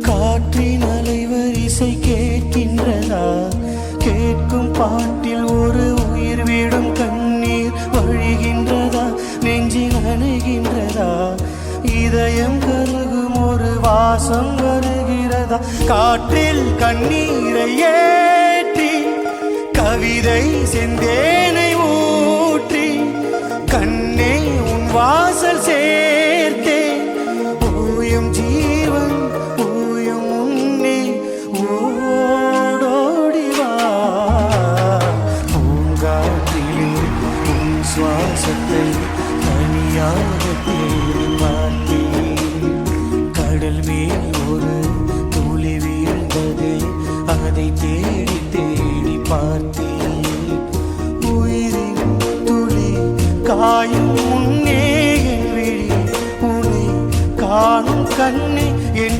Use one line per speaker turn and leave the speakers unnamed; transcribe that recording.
காற்றின் அலைவரிசை கேட்கின்றதா? கேட்கும் பாட்டில் ஒரு உயிர் விடும் கண்ணீர் வழிகின்றதா? நெஞ்சில் அணைகின்றதா? இதயம் கருகும் ஒரு வாசம் வருகிறதா? காற்றில் கண்ணீரை ஏற்றி கவிதை செந்தேனை ஊற்றி கண்ணே உன் வாசல் சேர்த்தே ஓயும் ஜீவன் ஓயும் உன்னே ஓடோடிவா. பூங்காற்றிலே உன் சுவாசத்தை தனியாக தேடி பார்த்தேன். கடல் மேல் ஒரு துளி வீழ்ந்தது, அதை தேடி தேடி பார்த்தேன். உயிரின் துளி காயும் முன்னே என் விழி உன்னை காணும் கண்ணே என்